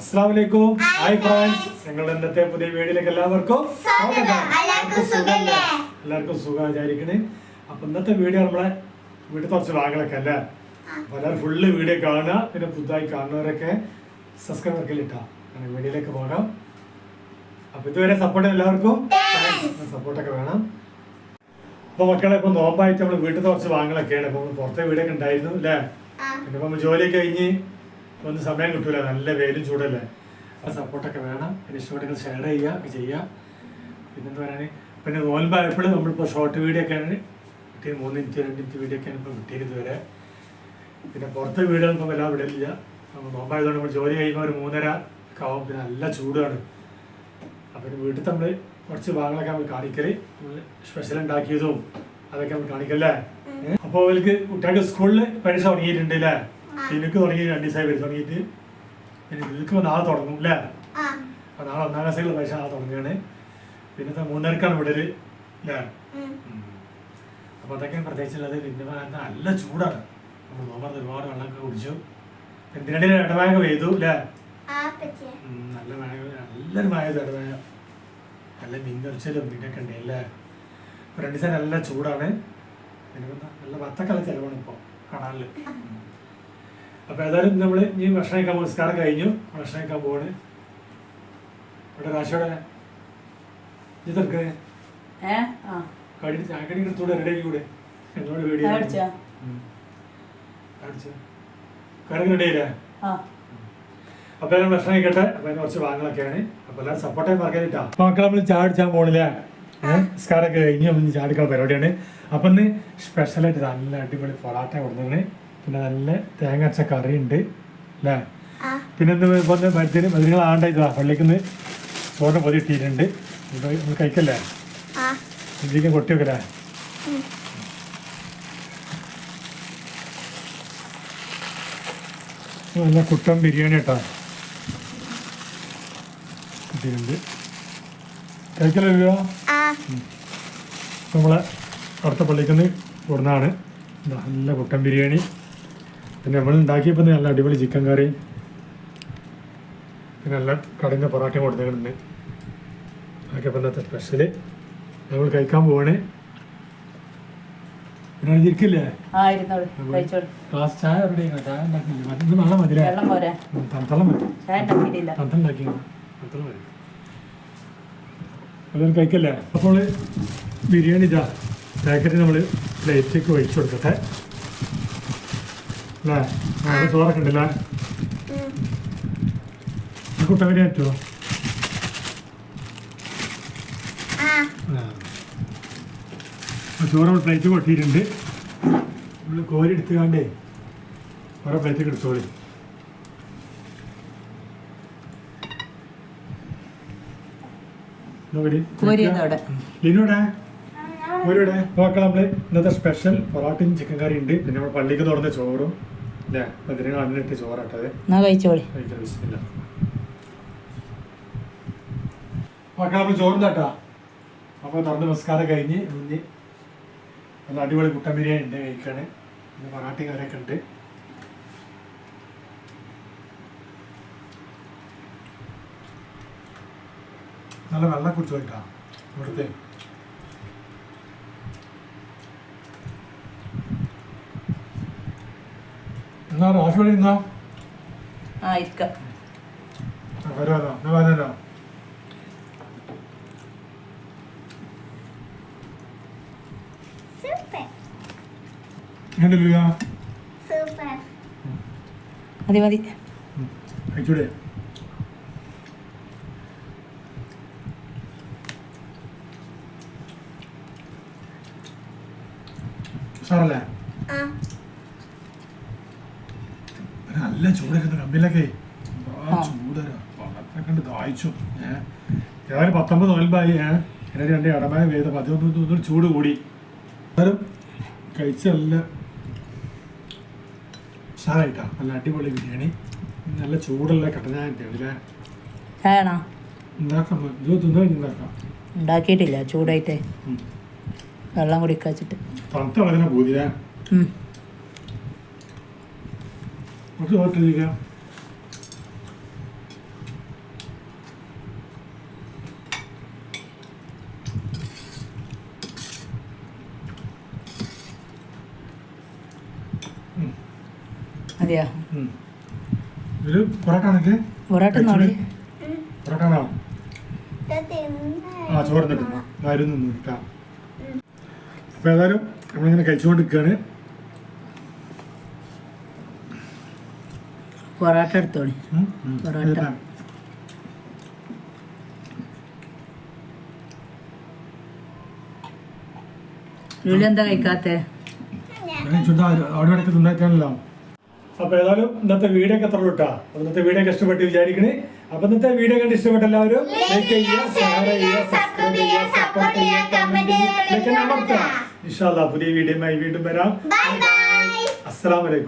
അസ്സലാമലൈക്കും. Hi friends, ഞങ്ങളുടെ ഇന്നത്തെ പുതിയ വീഡിയോയിലേക്ക് എല്ലാവർക്കും എല്ലാവർക്കും സുഖം വിചാരിക്കണേ. അപ്പൊ ഇന്നത്തെ വീഡിയോ നമ്മളെ വീട്ടിൽ കുറച്ച് ഭാഗങ്ങളൊക്കെ അല്ലേ, എല്ലാവരും ഫുള്ള് വീഡിയോ കാണുക. പിന്നെ പുതുതായി കാണുന്നവരൊക്കെ സബ്സ്ക്രൈബ് ഇട്ടാ അങ്ങനെ വീഡിയോയിലേക്ക് പോകാം. അപ്പൊ ഇതുവരെ സപ്പോർട്ട് എല്ലാവർക്കും സപ്പോർട്ടൊക്കെ വേണം. അപ്പൊ മക്കളെ, ഇപ്പൊ നോമ്പായിട്ട് നമ്മൾ വീട്ടിൽ കുറച്ച് ഭാഗങ്ങളൊക്കെയാണ്. അപ്പൊ പുറത്തെ വീഡിയോ ഒക്കെ ഉണ്ടായിരുന്നു അല്ലേ. പിന്നെ ഇപ്പൊ നമ്മൾ ജോലിയൊക്കെ കഴിഞ്ഞ് ഒന്നും സമയം കിട്ടൂല, നല്ല വെയിലും ചൂടല്ലേ. ആ സപ്പോർട്ടൊക്കെ വേണം. പിന്നെ ഇഷ്ടപ്പെട്ടെങ്കിൽ ഷെയർ ചെയ്യുക. പിന്നെന്താ പറയാൻ, പിന്നെ നോൽമ്പായപ്പോഴും നമ്മളിപ്പോൾ ഷോർട്ട് വീഡിയോ ഒക്കെയാണ് കിട്ടിയത്. 3 മിനിറ്റ് 2 മിനിറ്റ് വീഡിയോ ഒക്കെയാണ് ഇപ്പോൾ കിട്ടിയത് ഇതുവരെ. പിന്നെ പുറത്തെ വീഡിയോ ഇപ്പോൾ എല്ലാം വിടലില്ല. അപ്പോൾ നോമ്പായതുകൊണ്ട് നമ്മൾ ജോലി കഴിയുമ്പോൾ ഒരു 3:30 ഒക്കെ ആവും. പിന്നെ നല്ല ചൂടാണ്. അപ്പോൾ വീട്ടിൽ നമ്മൾ കുറച്ച് ഭാഗങ്ങളൊക്കെ നമ്മൾ കാണിക്കൽ, നമ്മൾ സ്പെഷ്യൽ ഉണ്ടാക്കിയതും അതൊക്കെ നമ്മൾ കാണിക്കല്ലേ. അപ്പോൾ അവർക്ക് കുട്ടികൾക്ക് സ്കൂളിൽ പരീക്ഷ തുടങ്ങിയിട്ടുണ്ട് അല്ലേ. എനിക്ക് തുടങ്ങി 2 ദിവസമായി പരീക്ഷ തുടങ്ങിയിട്ട്. പിന്നെ നിങ്ങൾക്ക് നാളെ തുടങ്ങും അല്ലേ. അപ്പോൾ നാളെ 1-ാം ക്ലാസ്സിലുള്ള പരീക്ഷ നാളെ തുടങ്ങുകയാണ്. പിന്നെ 3:30-ക്കാണ് വിടല് അല്ലേ. അപ്പോൾ അതൊക്കെ പ്രത്യേകിച്ചുള്ളത്. പിന്നെ നല്ല ചൂടാണ്. നമ്മൾ നോമ്പ് ഒരുപാട് വെള്ളമൊക്കെ കുടിച്ചു. എന്തിനിടയിൽ ഇടമഴ പെയ്തു അല്ലേ. നല്ല മഴ, നല്ലൊരു മഴ ചെയ്തു. ഇടമഴ നല്ല മിന്നൊരിച്ചലും പിന്നൊക്കെ ഉണ്ട് അല്ലേ. 2 ദിവസം നല്ല ചൂടാണ്. പിന്നെ നല്ല വത്തക്കല്ല ചിലവാണ് ഇപ്പോൾ കാണാനിൽ. അപ്പോൾ ഏതായാലും നമ്മൾ ഇനി ഭക്ഷണം കഴിക്കാൻ പോകും. നിസ്കാരം കഴിഞ്ഞു, ഭക്ഷണം കഴിക്കാൻ പോവാണ്. ഇവിടെ രാശിയോടെ ഇതൊക്കെ ചായക്കടി എടുത്തൂടെ റെഡി ആക്കിക്കൂടെ. എന്നോട് വീഡിയോ കടക്ക് റെഡി ആയില്ലേ. അപ്പോൾ എല്ലാം ഭക്ഷണം കഴിക്കട്ടെ. അപ്പോൾ അതിന് കുറച്ച് ഭാഗങ്ങളൊക്കെയാണ്. അപ്പോൾ എല്ലാവരും സപ്പോർട്ട് ചെയ്യാൻ മറക്കാനിട്ടാ. അപ്പോൾ മക്കൾ നമ്മൾ ചായ അടിച്ചാൽ പോകണില്ലേ. നിസ്കാരമൊക്കെ കഴിഞ്ഞ് നമ്മൾ ചായ അടിക്കാൻ പരിപാടിയാണ്. അപ്പം ഇന്ന് സ്പെഷ്യലായിട്ട് നല്ല അടിപൊളി പൊറാട്ട കൊടുത്തത്. പിന്നെ നല്ല തേങ്ങ അരച്ച കറി ഉണ്ട് അല്ലേ. പിന്നെ ഇന്ന് മരുന്നുകൾ ആണ്ടായിട്ടാ പള്ളിക്കുന്ന് ചോറിന് പൊതി ഇട്ടിട്ടുണ്ട്. നമ്മൾ കഴിക്കല്ലേ, ഇതിലേക്ക് കൊട്ടി വെക്കല്ലേ. നല്ല കുട്ടൻ ബിരിയാണി കേട്ടാ കിട്ടിയിട്ടുണ്ട്. കഴിക്കല്ലോ. നമ്മളെ അടുത്ത പള്ളിക്കുന്ന് കൊടുന്നതാണ് നല്ല കുട്ടൻ ബിരിയാണി. പിന്നെ നമ്മൾ ഉണ്ടാക്കിയപ്പോൾ നല്ല അടിപൊളി ചിക്കൻ കറി, പിന്നെ നല്ല കടഞ്ഞ പൊറാട്ടയും കൊടുത്തിട്ടുണ്ട്. അതൊക്കെ ഇപ്പം ഇന്നത്തെ സ്പെഷ്യല്. നമ്മൾ കഴിക്കാൻ പോവാണ്. പിന്നെ ഇരിക്കില്ലേ ക്ലാസ് ചായ എവിടെ ചായ ഉണ്ടാക്കില്ല. ഇത് വെള്ളം മതി, തണുത്തളം മതി. തണുത്തം ഉണ്ടാക്കി തണുത്തളം മതി. അതൊന്നും കഴിക്കല്ലേ. അപ്പോൾ ബിരിയാണി ഇതാ പാക്കറ്റ് നമ്മൾ പ്ലേറ്റിലേക്ക് ഒഴിച്ചു കൊടുക്കട്ടെ അല്ലേ. ചോറൊക്കെ ഉണ്ടല്ലേ. കുട്ട ബിരിയാണി പറ്റുമോ? ചോറ് നമ്മൾ പ്ലേറ്റ് കൊട്ടിയിട്ടുണ്ട്. നമ്മൾ കോരി എടുത്തുകാണ്ടേ ഓരോ പ്ലേറ്റൊക്കെ എടുത്തോളി. ലിനോടെ നോക്കാം. നമ്മള് ഇന്നത്തെ സ്പെഷ്യൽ പൊറാട്ടയും ചിക്കൻ കറി ഉണ്ട്. പിന്നെ നമ്മൾ പള്ളിക്ക് തുറന്ന ചോറും അല്ലേ. അതിന് അന്നിട്ട് ചോറാട്ടത് മക്കൾ നമ്മൾ ചോറും തട്ടാ. അപ്പോൾ തുറന്ന് നമസ്കാരം കഴിഞ്ഞ് ഇനി നല്ല അടിപൊളി കുട്ടൻ ബിരിയാണി ഉണ്ട് കഴിക്കാണ്. പിന്നെ പൊറാട്ടയും കറിയൊക്കെ ഉണ്ട്. നല്ല വെള്ളം കുടിച്ചു പോയിട്ടാ ഇവിടുത്തെ. എന്നാ റാഷി വഴി ഇരുന്നോ വരുമല്ലോ. എന്നാ വരാനോ. മതി മതി കഴിച്ചൂടെ. സാറല്ലേ നല്ല ചൂടൊക്കെ കമ്പിലൊക്കെ ചൂടരാ കണ്ട് ദാഹിച്ചു. ഏതായാലും 19 നോൽമ്പായി. 2 ഇടമഴ പെയ്ത 11 ചൂട് കൂടി. എന്നാലും കഴിച്ച നല്ല ഉഷാറായിട്ടാ. നല്ല അടിപൊളി ബിരിയാണി, നല്ല ചൂടുള്ള കട്ടഞ്ഞാൻ്റെ അല്ലേ. ഉണ്ടാക്കാം, ഉണ്ടാക്കാം. ഉണ്ടാക്കിയിട്ടില്ല, ചൂടായിട്ടേ വെള്ളം കുടിക്കാച്ചിട്ട്. തണുത്ത വെള്ളത്തിനെ പോതില്ല. കുറച്ച് മതിയാ ഒരു പൊറോട്ട ആണെങ്കിൽ പൊറോട്ട നോളി പൊറോട്ട ആണോ ആ ചോറ് നിൽക്കുന്നു മരുന്ന് നിൽക്കാം അപ്പോൾ ഏതായാലും നമ്മളിങ്ങനെ കഴിച്ചുകൊണ്ടിരിക്കുകയാണ്. പൊറോട്ട എടുത്തോളി. പൊറോട്ട ലുലു എന്താ കഴിക്കാത്തേ? അവിടെ ഇടയ്ക്ക് തിന്നായിട്ടാണല്ലോ. അപ്പോൾ ഏതായാലും ഇന്നത്തെ വീഡിയോ ഒക്കെ എത്ര കിട്ടാ. ഇന്നത്തെ വീഡിയോ ഒക്കെ ഇഷ്ടപ്പെട്ട് വിചാരിക്കണേ. അപ്പോൾ ഇന്നത്തെ വീഡിയോ കണ്ട് ഇഷ്ടപ്പെട്ട എല്ലാവരും ലൈക്ക് ചെയ്യുക, ഷെയർ ചെയ്യുക, സബ്സ്ക്രൈബ് ചെയ്യുക, സപ്പോർട്ട് ചെയ്യുക, കമന്റ് ചെയ്യുക. ഇൻഷാ അല്ലാഹ് പുതിയ വീഡിയോയുമായി വീണ്ടും വരാം. അസ്സലാമു അലൈക്കും.